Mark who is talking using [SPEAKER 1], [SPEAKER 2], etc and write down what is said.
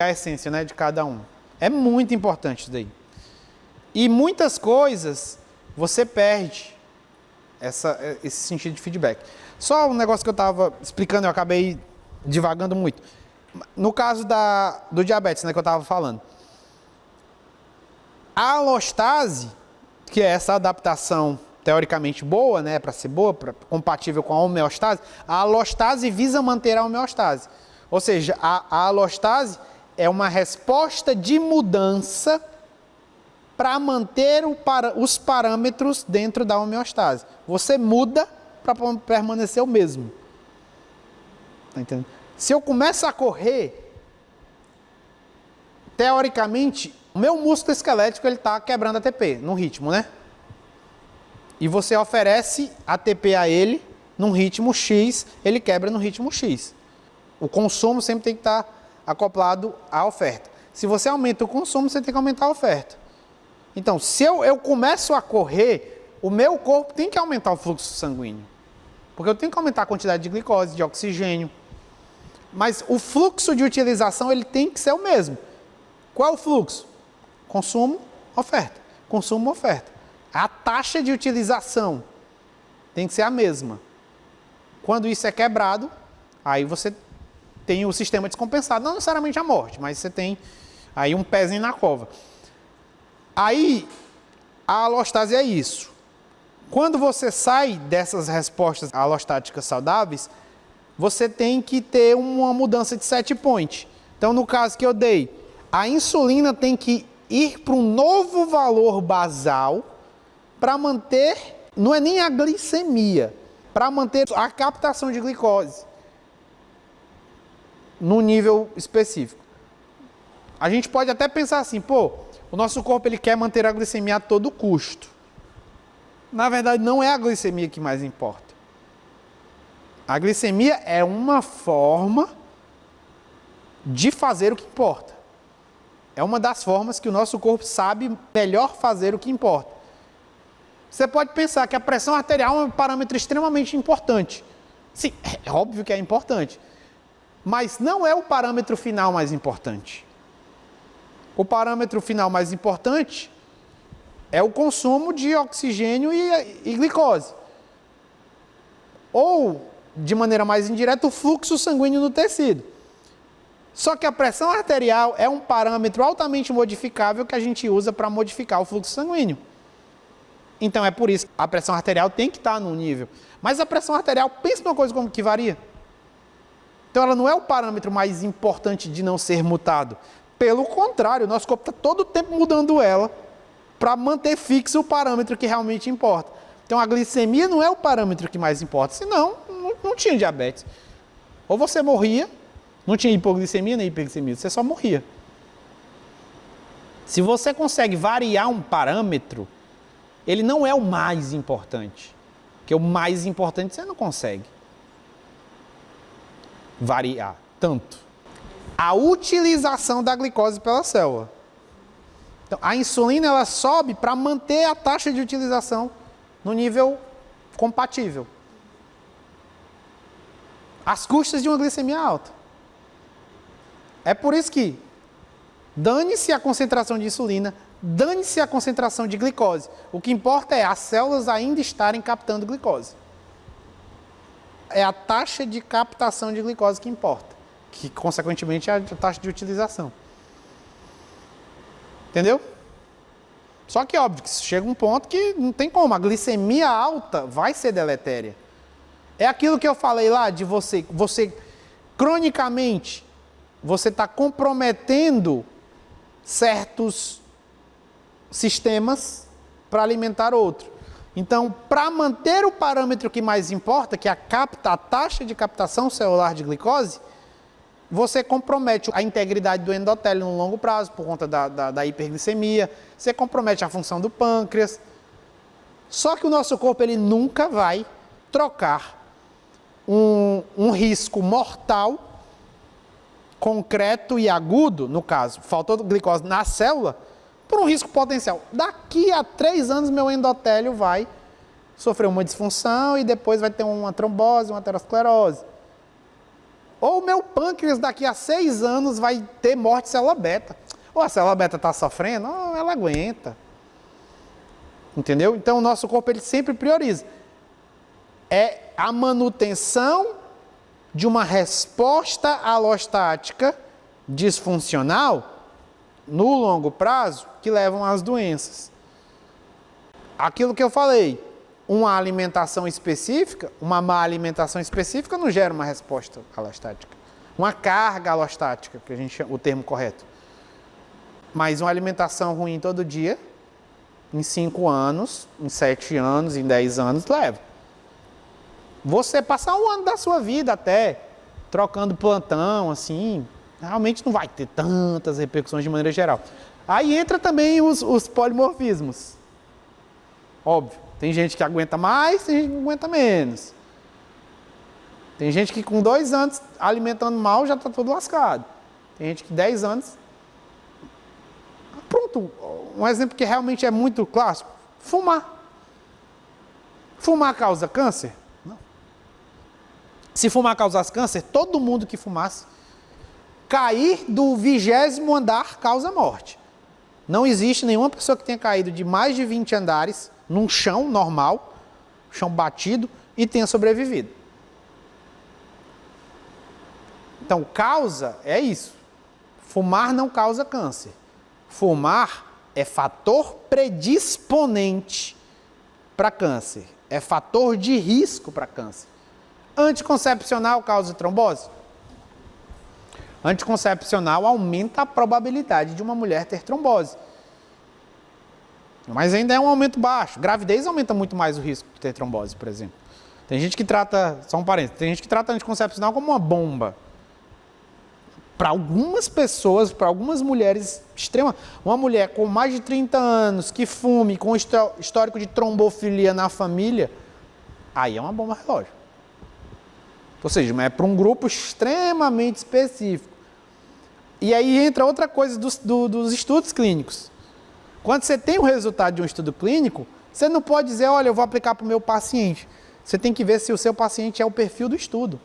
[SPEAKER 1] a essência, né, de cada um. É muito importante isso daí. E muitas coisas você perde esse sentido de feedback. Só um negócio que eu estava explicando, eu acabei divagando muito. No caso do diabetes, né, que eu estava falando. A alostase, que é essa adaptação teoricamente boa, né, para ser boa, compatível com a homeostase, a alostase visa manter a homeostase. Ou seja, a alostase é uma resposta de mudança para manter os parâmetros dentro da homeostase. Você muda para permanecer o mesmo. Tá entendendo? Se eu começo a correr, teoricamente, o meu músculo esquelético está quebrando ATP num ritmo, né? E você oferece ATP a ele num ritmo X, ele quebra no ritmo X. O consumo sempre tem que estar acoplado à oferta. Se você aumenta o consumo, você tem que aumentar a oferta. Então, se eu começo a correr, o meu corpo tem que aumentar o fluxo sanguíneo. Porque eu tenho que aumentar a quantidade de glicose, de oxigênio. Mas o fluxo de utilização ele tem que ser o mesmo. Qual é o fluxo? Consumo, oferta. Consumo, oferta. A taxa de utilização tem que ser a mesma. Quando isso é quebrado, aí você tem o sistema descompensado. Não necessariamente a morte, mas você tem aí um pezinho na cova. Aí, a alostase é isso. Quando você sai dessas respostas alostáticas saudáveis, você tem que ter uma mudança de set point. Então, no caso que eu dei, a insulina tem que ir para um novo valor basal para manter, não é nem a glicemia, para manter a captação de glicose no nível específico. A gente pode até pensar assim, pô, o nosso corpo ele quer manter a glicemia a todo custo. Na verdade, não é a glicemia que mais importa. A glicemia é uma forma de fazer o que importa. É uma das formas que o nosso corpo sabe melhor fazer o que importa. Você pode pensar que a pressão arterial é um parâmetro extremamente importante. Sim, é óbvio que é importante. Mas não é o parâmetro final mais importante. O parâmetro final mais importante é o consumo de oxigênio e glicose. Ou, de maneira mais indireta, o fluxo sanguíneo no tecido. Só que a pressão arterial é um parâmetro altamente modificável que a gente usa para modificar o fluxo sanguíneo. Então é por isso que a pressão arterial tem que estar num nível. Mas a pressão arterial, pensa numa coisa como que varia. Então ela não é o parâmetro mais importante de não ser mutado. Pelo contrário, o nosso corpo está todo o tempo mudando ela para manter fixo o parâmetro que realmente importa. Então a glicemia não é o parâmetro que mais importa, senão não tinha diabetes. Ou você morria, não tinha hipoglicemia nem hiperglicemia, você só morria. Se você consegue variar um parâmetro, ele não é o mais importante. Porque o mais importante você não consegue variar tanto. A utilização da glicose pela célula. Então, a insulina ela sobe para manter a taxa de utilização no nível compatível. Às custas de uma glicemia alta. É por isso que dane-se a concentração de insulina, dane-se a concentração de glicose. O que importa é as células ainda estarem captando glicose. É a taxa de captação de glicose que importa. Que, consequentemente, é a taxa de utilização. Entendeu? Só que, óbvio, que chega um ponto que não tem como. A glicemia alta vai ser deletéria. É aquilo que eu falei lá de você cronicamente, você está comprometendo certos sistemas para alimentar outro. Então, para manter o parâmetro que mais importa, que é a taxa de captação celular de glicose, você compromete a integridade do endotélio no longo prazo, por conta da hiperglicemia, você compromete a função do pâncreas. Só que o nosso corpo ele nunca vai trocar um risco mortal, concreto e agudo, no caso, faltou glicose na célula, por um risco potencial. Daqui a 3 anos, meu endotélio vai sofrer uma disfunção e depois vai ter uma trombose, uma aterosclerose. Ou o meu pâncreas daqui a 6 anos vai ter morte de célula beta. Ou a célula beta está sofrendo, ela aguenta. Entendeu? Então o nosso corpo ele sempre prioriza. É a manutenção de uma resposta alostática disfuncional no longo prazo que levam às doenças. Aquilo que eu falei, uma alimentação específica, uma má alimentação específica não gera uma resposta alostática. Uma carga alostática, que a gente chama, o termo correto. Mas uma alimentação ruim todo dia, em 5 anos, em 7 anos, em 10 anos, leva. Você passar 1 ano da sua vida até trocando plantão, assim, realmente não vai ter tantas repercussões de maneira geral. Aí entra também os polimorfismos. Óbvio, tem gente que aguenta mais, tem gente que aguenta menos. Tem gente que com 2 anos alimentando mal já está todo lascado. Tem gente que 10 anos... Pronto, um exemplo que realmente é muito clássico, fumar. Fumar causa câncer? Não. Se fumar causasse câncer, todo mundo que fumasse, cair do 20º andar causa morte. Não existe nenhuma pessoa que tenha caído de mais de 20 andares num chão normal, chão batido, e tenha sobrevivido. Então, causa é isso. Fumar não causa câncer. Fumar é fator predisponente para câncer. É fator de risco para câncer. Anticoncepcional causa trombose? Anticoncepcional aumenta a probabilidade de uma mulher ter trombose. Mas ainda é um aumento baixo. Gravidez aumenta muito mais o risco de ter trombose, por exemplo. Tem gente que trata, só um parênteses, tem gente que trata anticoncepcional como uma bomba. Para algumas pessoas, para algumas mulheres extremas, uma mulher com mais de 30 anos, que fume, com histórico de trombofilia na família, aí é uma bomba relógio. Ou seja, mas é para um grupo extremamente específico. E aí entra outra coisa dos estudos clínicos. Quando você tem o resultado de um estudo clínico, você não pode dizer, olha, eu vou aplicar para o meu paciente. Você tem que ver se o seu paciente é o perfil do estudo.